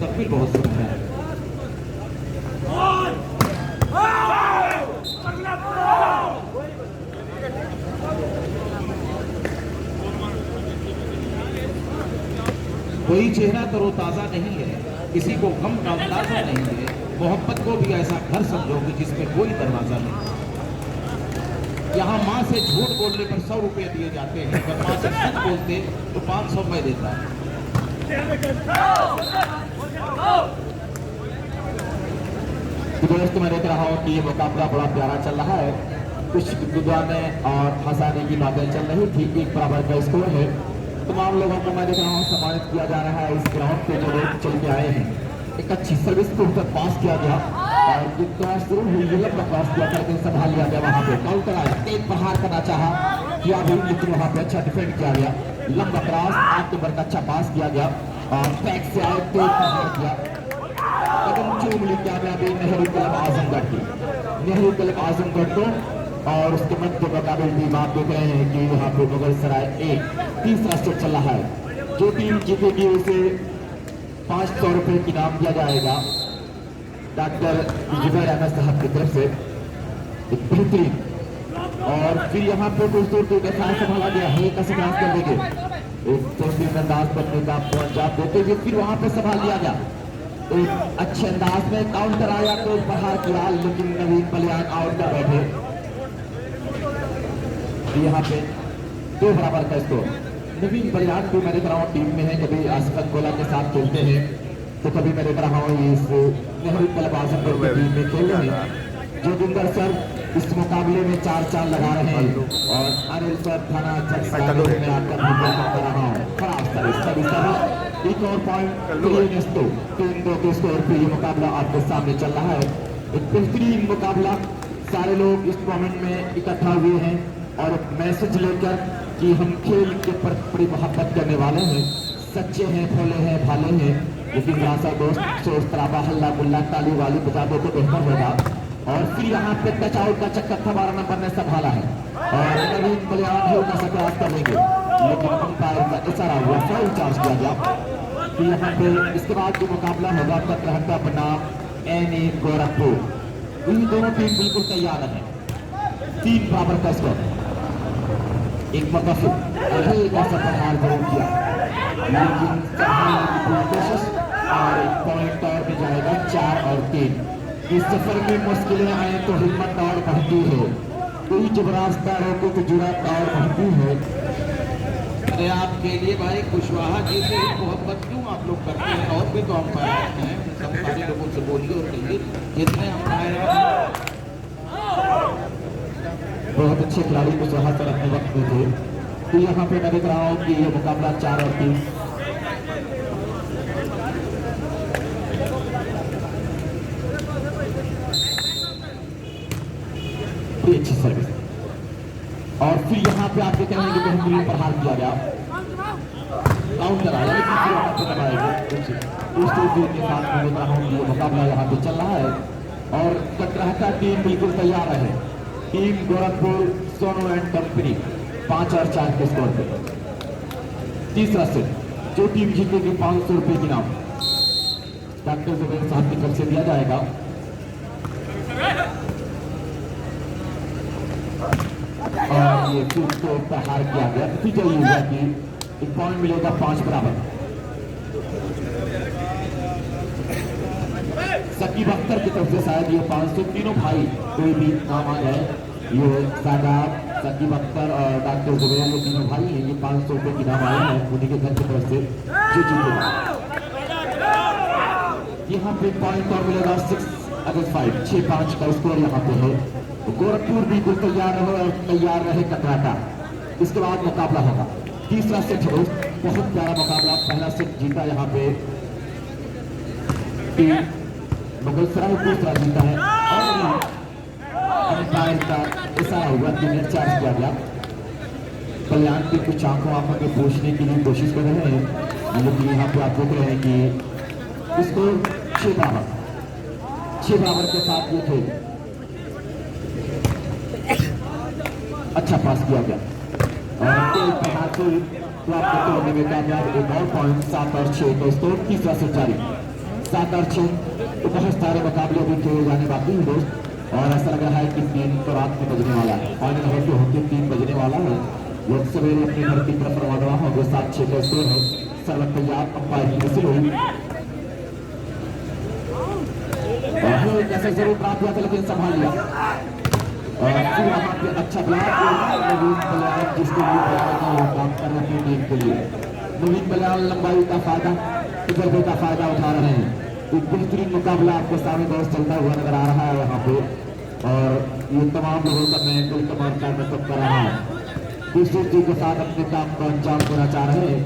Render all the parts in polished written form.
मुस्तकबिल बहुत सुंदर है। कोई चेहरा तरोताजा नहीं है, किसी को गम का अंदाजा नहीं है। मोहब्बत को भी ऐसा घर समझो कि जिसमें कोई दरवाजा नहीं। यहाँ माँ से झूठ बोलने पर 100 रुपए दिए जाते हैं, अगर माँ से सच बोलते तो 500 मैं देता। दोस्तों मैं देख रहा हूँ कि ये मुकाबला बड़ा प्यारा चल रहा है। कुछ गुदवाने और हंसाने की बातें चल रही थी। एक बराबर का स्कोर है। तमाम लोगों को मैं देख रहा हूँ सम्मानित किया जा रहा है इस ग्राउंड पे जो लोग चल के आए हैं। एक अच्छी सर्विस को ऊपर पास किया गया और क्रॉस शुरू हुई, लंबा क्रॉस किया था लेकिन संभाल लिया गया। वहां पे काउंटर आया, तेज प्रहार करना चाहा किया भी, लेकिन वहां पे अच्छा डिफेंड किया गया। लंबा क्रॉस 8 नंबर का अच्छा पास किया गया और बैक से आए, तेज प्रहार किया। कदम चूम ली कामयाबी नेहरू क्लब आजमगढ़ की, नेहरू क्लब आजमगढ़ को। और उसके मध्य मुकाबले टीम आप देख रहे हैं कि यहाँ पे मुगल सराय एक तीसरा सेट चल रहा है। जो टीम जीतेगी उसे 500 रुपए की इनाम दिया जाएगा डॉक्टर जुबैर अहमद साहब की तरफ से। एक बेहतरीन और फिर यहाँ पे कुछ दूर दूर देखा संभाला गया है, कैसे क्रॉस कर देंगे, एक बेहतरीन अंदाज बनने का पंजाब देते हुए फिर वहां पे संभाल लिया गया। एक अच्छे अंदाज में काउंटर आया तो प्रहार किया, लेकिन नवीन बलियान आउट कर बैठे। यहाँ पे 2 बराबर का स्कोर। नवीन बलियान भी मैं देख रहा हूँ टीम में है, कभी आसफत गोला के साथ खेलते हैं तो कभी मैं देख रहा हूँ इस नेहरू क्लब आजमगढ़ की टीम में खेल रहे हैं। जोगिंदर सर इस मुकाबले में 4 लगा रहे हैं और अनिल सर थाना में आकर कर रहा हूँ। खराब सर्विस एक और पॉइंट 3-2 के स्कोर पे ये मुकाबला आपके सामने चल रहा है। एक बेहतरीन मुकाबला, सारे लोग इस मोमेंट में इकट्ठा हुए हैं और एक मैसेज लेकर कि हम खेल के पर बड़ी मोहब्बत करने वाले हैं, सच्चे हैं, भोले हैं, भाले हैं, लेकिन रासा दोस्त सोच तराबा हल्ला बुल्ला ताली वाली बजा दो तो बेहतर होगा। और फिर यहाँ पे टच आउट का चक्कर था, 12 नंबर ने संभाला है और नवीन बलियान हल्का सा क्रॉस कर लेंगे, लेकिन अंपायर का इशारा हुआ, फाउल चार्ज किया गया। तो यहाँ पे इसके बाद जो मुकाबला होगा कटरहटा बनाम एनए गोरखपुर। इन दोनों टीम बिल्कुल तैयार है। 3 बराबर का स्कोर। एक मरतबा हल्का सा प्रहार जरूर किया, लेकिन कोशिश और एक पॉइंट और भी जाएगा 4 और 3। इस सफर में मुश्किलें आए तो हिम्मत और बढ़ती है, कोई जब रास्ता रोके तो जुर्रत और बढ़ती है। अरे आपके लिए भाई कुशवाहा जी से मोहब्बत क्यों आप लोग करते हैं? और भी तो अंपायर हैं, सब सारे लोगों से बोलिए और कहिए जितने अंपायर बहुत अच्छे खिलाड़ी कुशवाहा सर अपने वक्त में थे। तो यहाँ पे मैं देख रहा हूँ कि ये मुकाबला 4 और 3। अच्छी सर्विस और फिर यहाँ पे आप देख रहे हैं कि बेहतरीन प्रहार किया गया, काउंटर आया लेकिन फिर वहां पे दबाएगा। उस के साथ मैं देख रहा हूँ ये मुकाबला यहाँ पे चल रहा है और कटरहटा टीम बिल्कुल तैयार है। Team Gorakhpur Sonu and company 5 और 4 के स्कोर पे। तीसरा सेट जो टीम जीतेगी 500 रुपए की इनाम डॉक्टर जुबैर साहब की तरफ से दिया जाएगा। और ये फिर तो प्रहार किया गया, नतीजा ये हुआ कि 1 पॉइंट मिलेगा 5 बराबर। सकीब अख्तर की तरफ से शायद ये 500 तीनों भाई कोई भी नाम आ जाए, ये सादाब सकीब अख्तर और डॉक्टर जुबैर ये तीनों भाई हैं, ये 500 रुपए की नाम आए हैं उन्हीं के घर की तरफ से जो जीतेगा। यहाँ पे पॉइंट और मिलेगा 6-5 का स्कोर यहाँ पे है। गोरखपुर बिल्कुल तैयार रहे कटराटा। इसके बाद मुकाबला होगा तीसरा सेट है दोस्त, बहुत प्यारा मुकाबला। पहला सेट जीता यहाँ पे मुगलसराय, दूसरा जीता है और अंपायर का इशारा हुआ कि नेट चार्ज किया गया। कल्याण की कुछ आंखों में पूछने की लिए कोशिश कर रहे हैं, लेकिन यहाँ पे आप देख रहे हैं कि इसको 6 बराबर के साथ ये खेल अच्छा पास किया गया और तो आप में कामयाब। एक और पॉइंट 7 और 6 का स्कोर। तीसरा सेट जारी। 7 और 6 तो बहुत सारे मुकाबले भी खेले जाने बाकी हैं दोस्त। और ऐसा लग रहा है कि 3 तो रात में बजने वाला है, फाइनल होते 3 बजने वाला है। लोग सवेरे अपने घर की तरफ रवाना होंगे। 7-6 का स्कोर है। सर्व तैयार, अंपायर की विसिल हुई और जैसे जरूर प्राप्त हुआ था लेकिन संभाल लिया। और फिर वहाँ पे अच्छा ब्लॉक नवीन बलियान जिसके लिए काम कर रहे हैं टीम के लिए। नवीन बलियान लंबाई का फायदा, तजर्बे का फायदा उठा रहे हैं। एक बेहतरीन मुकाबला आपके सामने दोस्त चलता हुआ नजर आ रहा है यहाँ पे। और ये तमाम लोगों का मैं दिल तमाम का मतलब कर रहा हूँ, दूसरी टीम के साथ अपने काम को अंजाम देना चाह रहे हैं।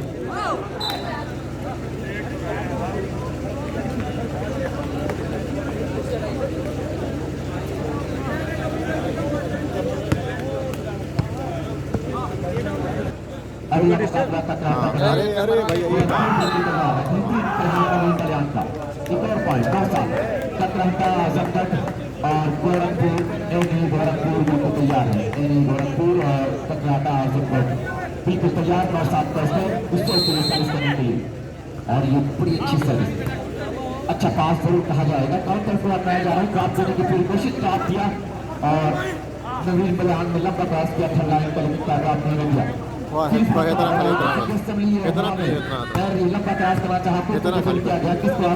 अरे अरे भैया एक और पॉइंट टकराता आजमगढ़ और गोरखपुर। गोरखपुर बिल्कुल तैयार है। गोरखपुर और टकराता आजमगढ़ बिल्कुल तैयार। 9-7 का सर्विस करने के लिए और ये बड़ी अच्छी सर्विस, अच्छा पास जरूर कहा जाएगा। काउंटर को अपनाया जा रहा है, ड्रॉप देने की पूरी कोशिश, ड्रॉप दिया और नवीन बलियान में लंबा पास किया। थर्ड लाइन पर ड्रॉप नहीं दिया। कितना लंबा पास करना चाहते किया गया किसको और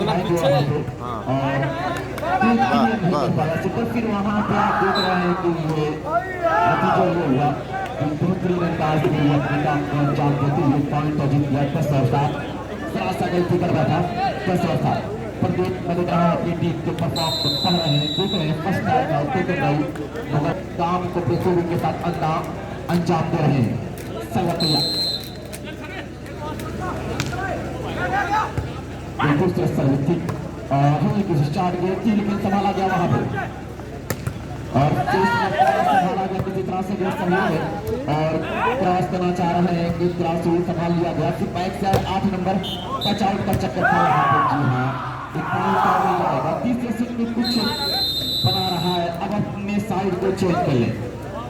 फिर वहाँ पे आप देख रहे हैं कि ये नतीजा ये हुआ बेहतरीन अंदाज में अपने काम को अंजाम देते हुए पॉइंट जीत गया। 10 और 7 थोड़ा गलती कर बैठा। 10 और 7 प्रदीप मैंने कहा अपनी टीम के परफॉर्म को पढ़ रहे हैं, देख रहे हैं फर्स्ट टाइम मगर काम को बेहतरीन के साथ अंजाम दे रहे हैं। दूसरे सर्विस थी और स्टार्ट गई थी लेकिन संभाला गया वहां पर और संभाला गया किसी तरह से गेट संभाल है और क्रॉस करना चाह रहे हैं कि क्रॉस संभाल लिया गया। फिर बैक से 8 नंबर टच आउट का चक्कर था यहाँ पर। जी हाँ, एक पॉइंट मिल जाएगा। तीसरे सेट में कुछ बना रहा है। अब अपने साइड को चेंज कर लें।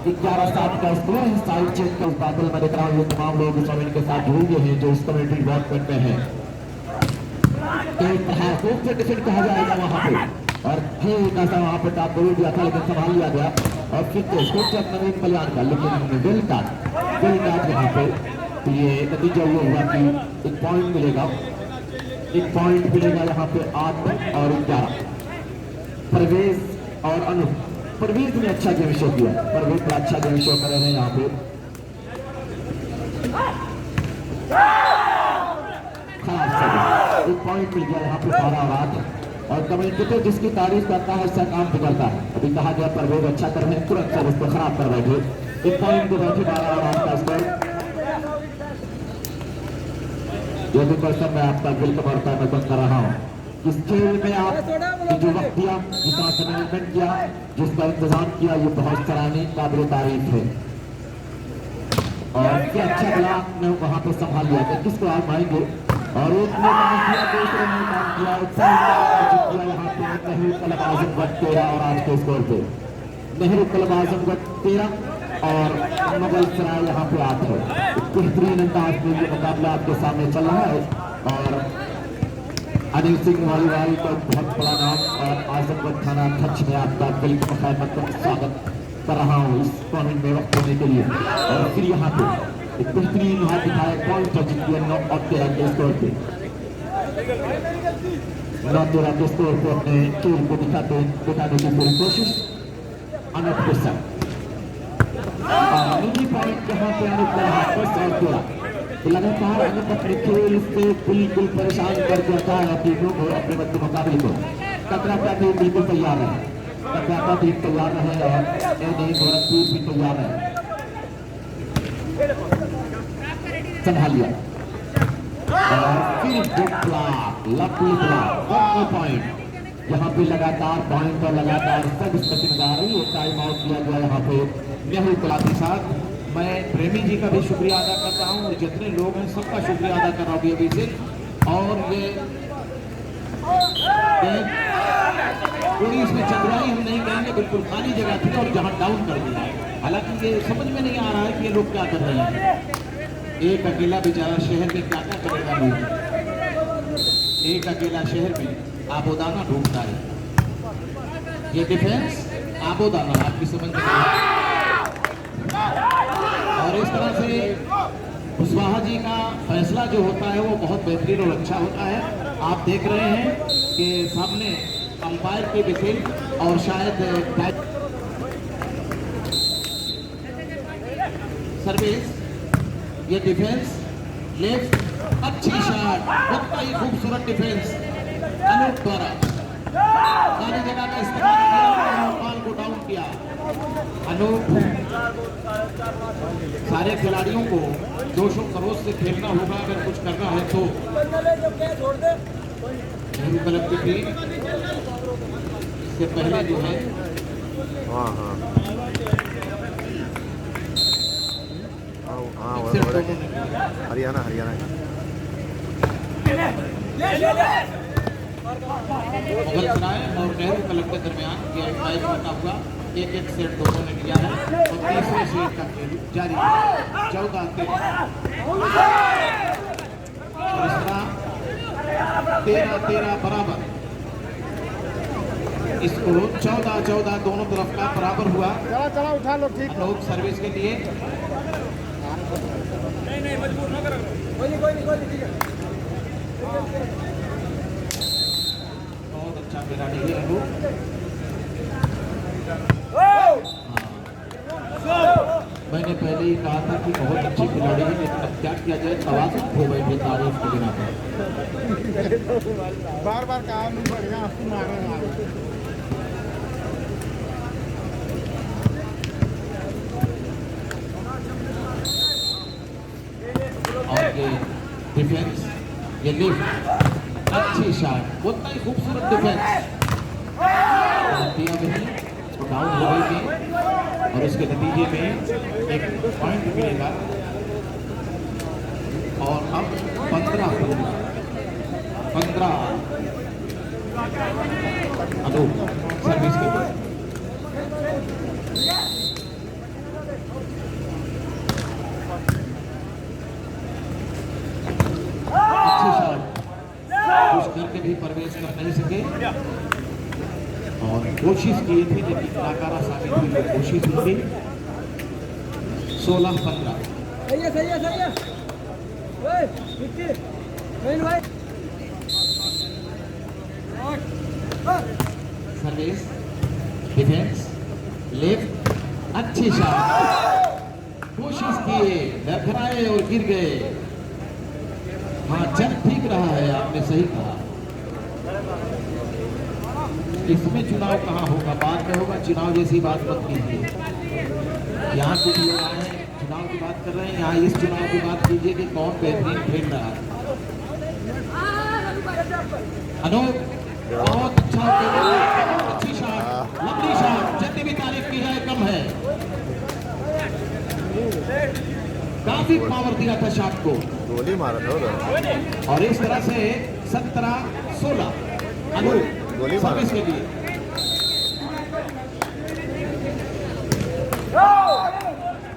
11-7 का स्कोर है। साइड चेंज का उस बादल में देख रहा हूँ ये तमाम लोग इस इवेंट के साथ जुड़ गए हैं जो इस कमेटी डिपार्टमेंट में है। डिफेंड कहा जाएगा वहां पे और ऐसा वहां पे टॉप गोल दिया था लेकिन संभाल लिया गया और फिर नवीन बलियान का लेकिन वेल काट यहाँ पे। तो ये नतीजा ये हुआ कि एक पॉइंट मिलेगा यहाँ पे 8 और 11। परवेज और अनूप, परवेज ने अच्छा गेम शो किया। परवेज बड़ा अच्छा गेम शो कर रहे हैं यहाँ पे। एक पॉइंट मिल गया यहाँ पे 12 और 8 और कमेंटेटर जिसकी तारीफ करता है इसका काम बिगड़ता है। अभी कहा गया परवेज अच्छा कर रहे हैं, तुरंत सर उसको खराब कर बैठे। एक पॉइंट पे बैठे 12 और 8 का स्कोर। जो भी क्वेश्चन मैं आपका दिल को बढ़ता मैं कर रहा हूँ इस खेल में आप जो वक्त दिया, जितना मैनेजमेंट किया, जिसका इंतजाम किया, ये बहुत सराहनीय काबिल तारीफ है। और क्या अच्छा ब्लॉक ने वहां पे संभाल लिया था। किसको आजमाएंगे और एक ने काम किया, दूसरे ने काम किया, यहाँ पे नेहरू क्लब आजमगढ़ 13 और 8 के स्कोर पे। नेहरू क्लब आजमगढ़ 13 और मुगल सराय यहाँ पे 8 है। बेहतरीन अंदाज में ये मुकाबला आपके सामने चल रहा है और अनिल सिंह वालीवाल का बहुत बड़ा नाम और आजमगढ़ थाना अध्यक्ष में आपका दिल का स्वागत कर रहा हूँ इस टूर्नामेंट में वक्त देने के लिए। और फिर यहाँ पे एक बेहतरीन हाथ दिखाया पॉइंट जीत गया 9 और 13 के स्कोर पे। 9-13 के स्कोर पे अपने खेल को दिखाने की पूरी कोशिश अनूप के साथ पॉइंट यहाँ पे अनूप का 10 और 13 लगातार अनूप अपने खेल से बिल्कुल परेशान कर देता है टीमों को, अपने बच्चे मुकाबले को। टकराता टीम बिल्कुल तैयार है, टकराता टीम तैयार है और गोरखपुर भी तैयार है। संभाल लिया और फिर पॉइंट यहाँ पे लगातार पॉइंट और लगातार सब स्थिति आ रही है। टाइम आउट किया गया यहाँ पे नेहरू क्लब के साथ। मैं प्रेमी जी का भी शुक्रिया अदा करता हूँ और जितने लोग हैं सबका शुक्रिया अदा कर रहा हूँ अभी से। और ये पूरी इसमें चतुराई हम नहीं करेंगे, बिल्कुल खाली जगह थी और जहाँ डाउन कर दिया। हालांकि ये समझ में नहीं आ रहा है कि ये लोग क्या कर रहे हैं। एक अकेला बेचारा शहर में क्या क्या करेगा लोग, एक अकेला शहर में आबोदाना ढूंढता है। ये डिफेंस आबोदाना आपकी समझ में और इस तरह से कुशवाहा जी का फैसला जो होता है वो बहुत बेहतरीन और अच्छा होता है। आप देख रहे हैं कि सामने अंपायर की विकेट और शायद सर्विस, ये डिफेंस लेफ्ट, अच्छी शॉट, बहुत ही खूबसूरत डिफेंस अनूप द्वारा सारी जगह का इस्तेमाल किया और बॉल को डाउन किया। अनूप सारे खिलाड़ियों को जोशो खरोश से खेलना होगा अगर कुछ करना है तो। नेहरू क्लब की टीम इससे पहले जो है हाँ हाँ हाँ हरियाणा हरियाणा मुगल सराय और नेहरू क्लब के दरमियान ये मैच बना हुआ। एक सेट दोनों ने लिया है और तीसरे सेट का खेल जारी है। 14-13 और इस तरह 13-13 बराबर, इसको 14-14 दोनों तरफ का बराबर हुआ। चला उठा लो ठीक अनूप सर्विस के लिए बहुत अच्छा खिलाड़ी है अनूप। मैंने पहले ही कहा था कि बहुत अच्छी खिलाड़ी है, लेकिन अब क्या किया जाए, तवाज़ुन खो बैठे तारीफ के बिना पर। बार बार काम नहीं बढ़िया आपको मारेगा। और ये डिफेंस, ये लिफ्ट, अच्छी शॉट, उतना ही खूबसूरत डिफेंस दिया नहीं तो डाउन हो गई थी और उसके नतीजे में एक पॉइंट मिलेगा। और अब 15 अनूप सर्विस के लिए अच्छी शॉट, कुछ करके भी प्रवेश कर नहीं सके और कोशिश की थी लेकिन नाकारा साबित हुई वो कोशिश हुई। 16-15 सही है ओए विक्की मेन भाई सर्विस, डिफेंस, लेफ्ट, अच्छी शॉट, कोशिश किए, लड़खड़ाए और गिर गए। हाँ, चल ठीक रहा है, आपने सही कहा। इसमें चुनाव कहाँ होगा, बाद में होगा। चुनाव जैसी बात मत कीजिए। यहाँ कुछ लोग आए हैं चुनाव की बात कर रहे हैं, यहाँ इस चुनाव की बात कीजिए कि कौन बेहतरीन खेल रहा है। अनूप बहुत अच्छा खेला, बहुत अच्छी शॉट, लंबी शॉट, जितनी भी तारीफ की जाए कम है। काफी पावर दिया था शॉट को, गोली मारा था उधर। और इस तरह से 17-16 अनूप गोली मारा सर्विस के लिए।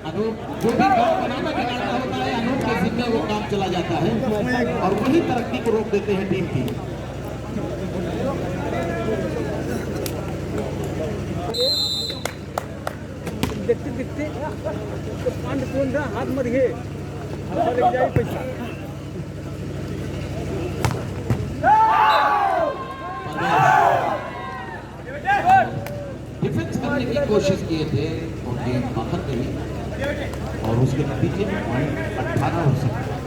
अनूप जो भी काम बनाना बिगाड़ना होता है, अनूप के जिम्मे वो काम चला जाता है और वही तरक्की को रोक देते हैं टीम की। देखते तो पांड कौन रहा हाथ मर गए लग जाए पैसा डिफेंस करने की कोशिश किए थे और गेंद बाहर गई और उसके नतीजे में पॉइंट 18 हो सकता है।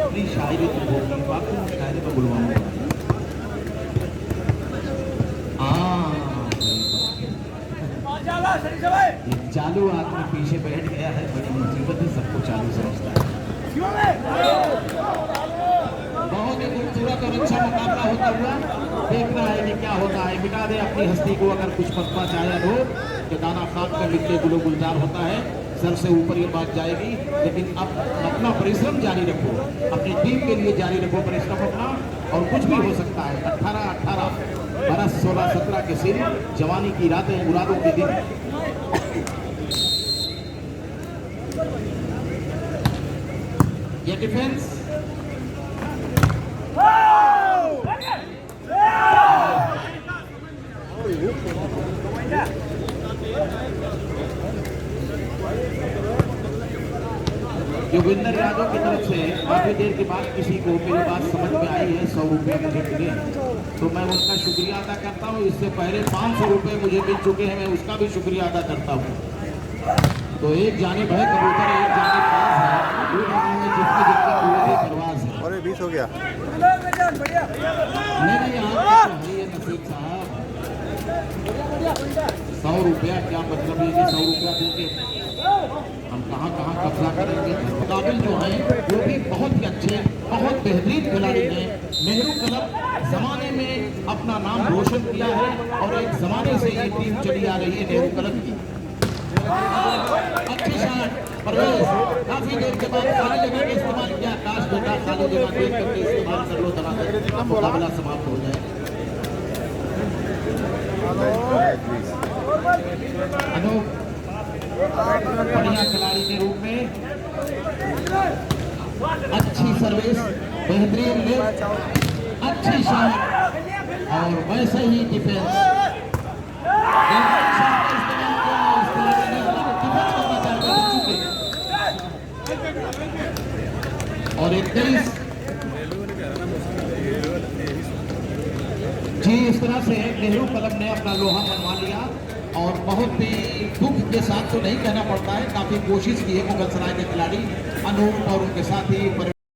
अपनी शायरी तो बोलती बाकी मैं शायरी में बुलवाऊंगा। ये चालू आदमी पीछे बैठ गया है, बड़ी मुसीबत है, सबको चालू समझता है। बहुत ही खूबसूरत और अच्छा मुकाबला होता हुआ देखना है कि क्या होता है। मिटा दे अपनी हस्ती को अगर कुछ पकवा चाहे हो कि दाना खान का लिखते गुलो गुलजार होता है, सर से ऊपर ये बात जाएगी। लेकिन अब अपना परिश्रम जारी रखो, अपनी टीम के लिए जारी रखो परिश्रम अपना, और कुछ भी हो सकता है। 18-18 बरस 16-17 के सिर, जवानी की रातें मुरादों के दिन। ये डिफेंस योगेंद्र यादव की तरफ से काफी देर के बाद किसी को मेरी बात समझ में आई है, 100 रुपये मुझे मिले, तो मैं उनका शुक्रिया अदा करता हूँ। इससे पहले 500 रुपये मुझे मिल चुके हैं, मैं उसका भी शुक्रिया अदा करता हूँ। तो एक जानिब है कबूतर, एक जानिब पास है, उड़ रहा है जिसकी जितनी पूरी परवाज है। और ये 20 हो गया। नहीं आप तो है ये नसीब साहब, 100 रुपया क्या मतलब है कि 100 रुपया देंगे हम कहाँ कहाँ कब्जा करेंगे। काबिल जो हैं वो भी बहुत ही अच्छे, बहुत बेहतरीन खिलाड़ी हैं। नेहरू क्लब जमाने में अपना नाम रोशन किया है और एक जमाने से ये टीम चली आ रही है नेहरू क्लब की। अच्छी शॉट परवेज, काफी देर के बाद खाली जगह का इस्तेमाल किया। काश बेटा खाली जगह देख करके इस्तेमाल कर लो, धनाधन मुकाबला समाप्त हो जाए। अनूप बढ़िया खिलाड़ी के रूप में अच्छी सर्विस, बेहतरीन लिफ्ट, अच्छी शॉट और वैसे ही डिफेंस। और 21 जी, इस तरह से नेहरू क्लब ने अपना लोहा मनवा लिया और बहुत ही दुख के साथ तो नहीं कहना पड़ता है, काफी कोशिश की है मुगलसराय के खिलाड़ी अनूप और उनके साथी